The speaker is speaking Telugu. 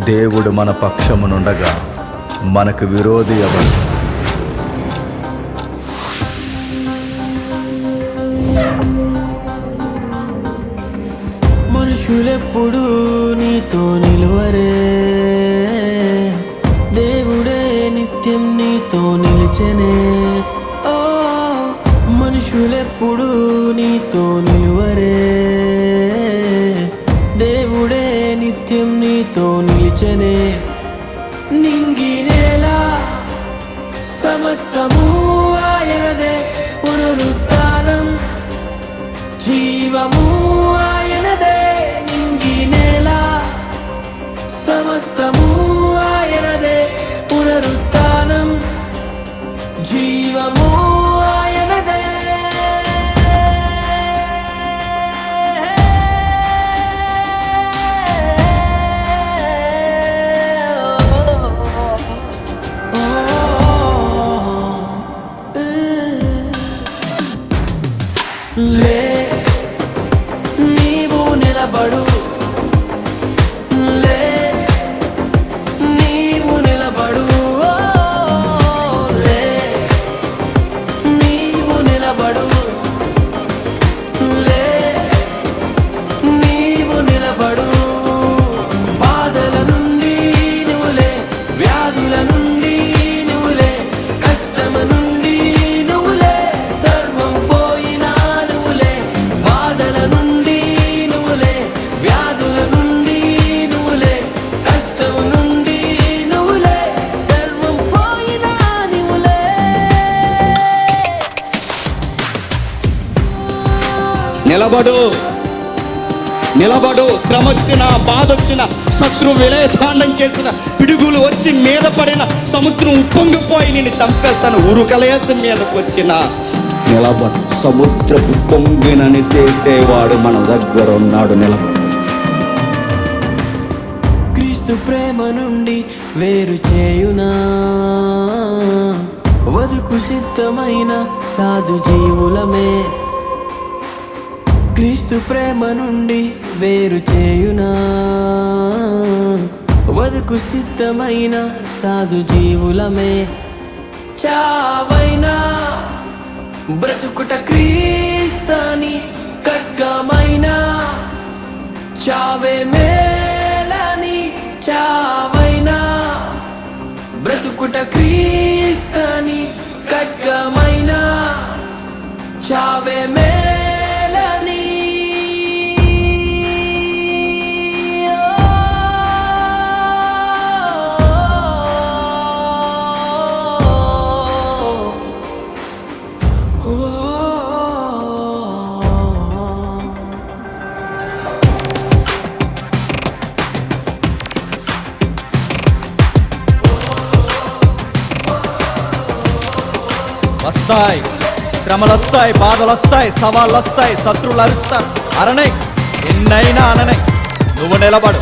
దేవుడు మన పక్షమునుండగా మనకు విరోధి ఎవరు? మనుషులెప్పుడు నీతో నిలువరే, దేవుడే నిత్యం నీతో నిలిచెనే. ఓ మనుషులెప్పుడు నీతో నిలువరే, దేవుడే నిత్యం నీతో నిలిచెనే. నింగినేల సమస్తము ఆయనదే, పునరుత్థానం జీవము ఆయనదే. నింగినేల సమస్తము ఆయనదే, పునరుత్థానం జీవము ఆయనదే. లే నీవు నిలబడు, లే నీవు నిలబడు, లే నీవు నిలబడు, లే నీవు నిలబడు. బాధల నుండి నువ్వులే, వ్యాధుల నుండి నువ్వులే, కష్టం నుండి నువ్వులే, సర్వం పోయినా నువ్వులే. బాధల నుండి నువ్వులే, వ్యాధుల నుండి నువ్వులే, కష్టం నుండి నువ్వులే, సర్వం పోయినా నువ్వులే. నిలబడు, నిలబడు. శ్రమొచ్చిన, బాధొచ్చిన, శత్రు విలయతాండం చేసిన, పిడుగులు వచ్చి మీద పడిన, సముద్రం ఉప్పొంగిపోయి నిన్ను చంపేస్తాను ఉరుకలేసి మీదకు వచ్చిన నిలబడు. సముద్రపు పొంగినని చేసేవాడు మన దగ్గర ఉన్నాడు. నిలబడు. క్రీస్తు ప్రేమ నుండి వేరు చేయునా, వదుకు సిద్ధమైన సాధు జీవులమే. క్రీస్తు ప్రేమ నుండి వేరు చేయునా, వదుకు సిద్ధమైన సాధు జీవులమే. చావైనా బ్రతుకుట క్రీస్తని ఖడ్గమైనా, చావే మేలని. చావైనా బ్రతుకుట క్రీస్తని ఖడ్గమైనా, చావే మేలని. వస్తాయి శ్రమలు, వస్తాయి బాధలు, వస్తాయి సవాళ్ళు, వస్తాయి శత్రువులు అరుస్తారు. అరణై ఎన్నైనా అననై నువ్వు నిలబడు.